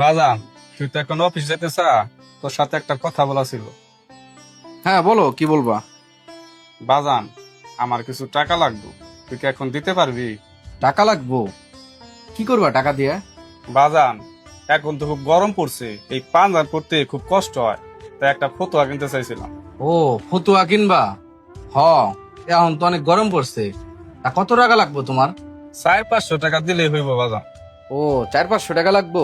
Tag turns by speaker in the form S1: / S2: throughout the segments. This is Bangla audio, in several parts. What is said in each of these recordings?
S1: বাজান, তুই তো এখন অফিস যেতে চা, তোর সাথে একটা কথা বলা ছিল।
S2: হ্যাঁ বলো, কি বলবা?
S1: বাজান, আমার কিছু টাকা লাগবে, তুই কি এখন দিতে পারবি?
S2: টাকা লাগবো? কি করবা টাকা দিয়ে?
S1: বাজান, এখন তো খুব গরম পড়ছে, এই পাঞ্জাব পড়তে খুব কষ্ট হয়, তাই একটা ফতুয়া কিনতে চাইছিলাম।
S2: ও, ফতুয়া কিনবা? হ, এখন তো অনেক গরম পড়ছে। তা কত টাকা লাগবো তোমার?
S1: 400-500 টাকা দিলেই হইব বাজান।
S2: ও, 400-500 টাকা লাগবো।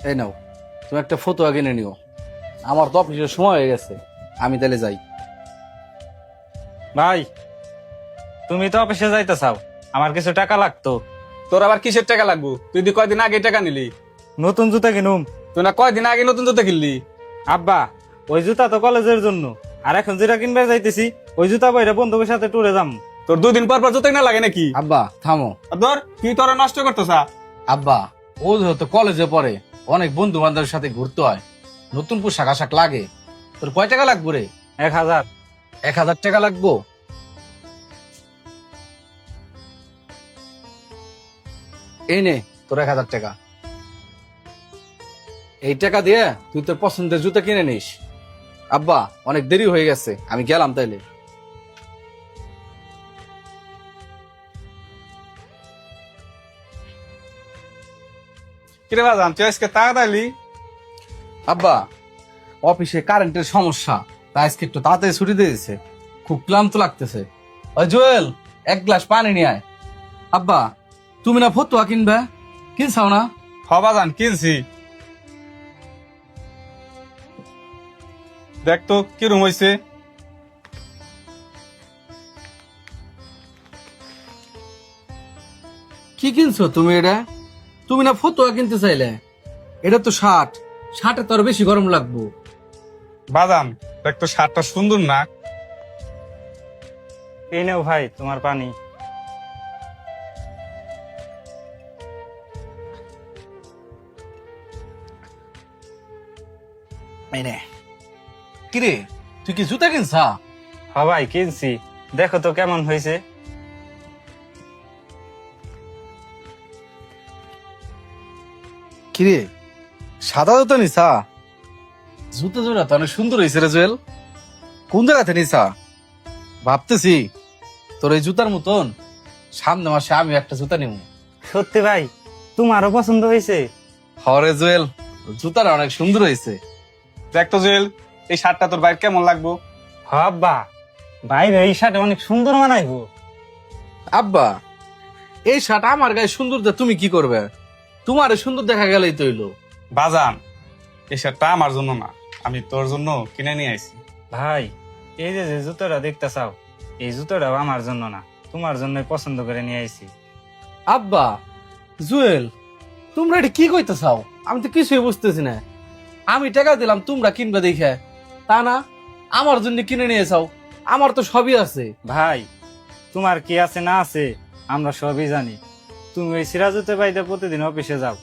S2: এই নাও, তুমি একটা ফতুয়া কিনে নিও। আমার তো অফিসের সময় হয়ে গেছে, আমি তাহলে যাই।
S3: ভাই, তুমি তো অফিসে যাইতে চাও, আমার কিছু টাকা লাগতো।
S1: তোর আবার কিসের টাকা লাগবো? তুই দি কয়দিন আগে টাকা নিলি?
S3: নতুন জুতা কিনুম।
S1: তুই না কয়দিন আগে নতুন জুতা কিনলি?
S3: আব্বা, ওই জুতা তো কলেজের জন্য, আর এখন যেটা কিনবে যাইতেছি ওই জুতা বইরা বন্ধুদের সাথে ট্যুরে যাম।
S1: তোর 2 দিন পর পর জুতা না লাগে নাকি?
S2: আব্বা থামো।
S1: আর ধর, তুই তোরা নষ্ট করতেছ।
S2: আব্বা, ও যেহেতু কলেজে পড়ে, অনেক বন্ধু বান্ধবের সাথে ঘুরতে হয়, নতুন পোশাক আশাক লাগে। তোর কয় টাকা লাগবো রে?
S3: 1000।
S2: 1000 টাকা লাগবো? এই নে তোর 1000 টাকা। এই টাকা দিয়ে তুই তোর পছন্দের জুতা কিনে নিস। আব্বা, অনেক দেরি হয়ে গেছে, আমি গেলাম তাইলে।
S1: কিরে বাজান, তুই আজকে তাড়াতাড়ি?
S2: আব্বা, অফিসে কারেন্টের সমস্যা, তাই আজকে একটু তাড়াতাড়ি ছুটি দিয়ে দিছে। খুব ক্লান্ত লাগতেছে। ওই জুয়েল, এক গ্লাস পানি নিয়ে আয়। আব্বা, তুমি না ফতুয়া কিনবে, কিনছাও না?
S1: হ বাজান, কিনছি। দেখ তো কিরম হয়েছে।
S2: কি কিনছো তুমি এটা? তুমি না ফতুয়া কিনতে চাইলে? এটা তো শার্ট, শার্টে তো আরো বেশি গরম লাগবো।
S1: বাজান, দেখ তো শার্টটা সুন্দর না?
S3: এই নাও ভাই তোমার পানি।
S2: এই নে। কিরে, তুই কি জুতা কিনছা?
S3: হ ভাই, কিনছি, দেখো তো কেমন হয়েছে।
S2: কিরে, সাদা জুতা নিছা? জুতা জোড়া তো অনেক সুন্দর হয়েছে রে জুয়েল। কোন জায়গাতে নিছা? ভাবতেছি তোর এই জুতার মতন সামনে মাসে আমি একটা জুতা নিব।
S3: সত্যি ভাই, তোমারও পছন্দ হয়েছে?
S2: হরে জুয়েল, জুতাটা অনেক সুন্দর হয়েছে।
S1: দেখ তো জুয়েল, এই শার্টটা তোর বাইর কেমন লাগবো?
S3: হ আব্বা, বাইরে এই শার্টে অনেক সুন্দর মানাইবো।
S2: আব্বা, এই শার্ট আমার গায়ে সুন্দর দে, তুমি কি করবে? তোমার সুন্দর দেখা গেলেই তো হইলো।
S1: বাজান, এই শার্টটা আমার জন্য না, আমি তোর জন্য কিনে নিয়ে আইছি।
S3: ভাই, এই যে যে জুতোটা দেখতে চাও, এই জুতোটাও আমার জন্য না, তোমার জন্যই পছন্দ করে নিয়ে আইছি।
S2: আব্বা, জুয়েল, তোমরা এটা কি কইতে চাও? আমি তো কিছুই বুঝতেছি না। আমি টাকা দিলাম তোমরা কিনবে দেখে, তা না আমার জন্য কিনে নিয়ে চাও। আমার তো সবই আছে।
S3: ভাই, তোমার কি আছে না আছে আমরা সবই জানি। তুমি ওই সিরাজুতে বাইতে প্রতিদিন অফিসে যাও,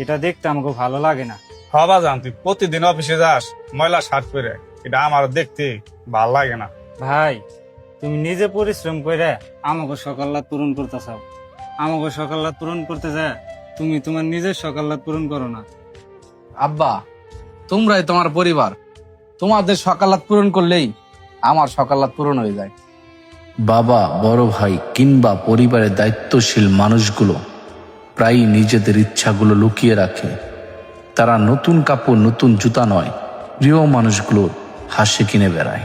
S3: এটা দেখতে আমাকে ভালো লাগে না।
S1: হ বাজান, তুই প্রতিদিন অফিসে যাস ময়লা শার্ট পরে, এটা আমার দেখতে ভাল লাগে না।
S3: ভাই, তুমি নিজে পরিশ্রম করে আমাকে সকাল্লাত পূরণ করতে চাও, আমাকে সকাল্লাত পূরণ করতে যায় তুমি তোমার নিজের সকাল্লাত পূরণ করো না।
S2: আব্বা, তোমরাই তোমার পরিবার, তোমাদের সকালাত পূরণ করলেই আমার সকালাত পূরণ হয়ে যায়।
S4: বাবা, বড় ভাই কিংবা পরিবারের দায়িত্বশীল মানুষগুলো প্রায়ই নিজেদের ইচ্ছাগুলো লুকিয়ে রাখে। তারা নতুন কাপড়, নতুন জুতা নয়, প্রিয় মানুষগুলোর হাসি কিনে বেড়ায়।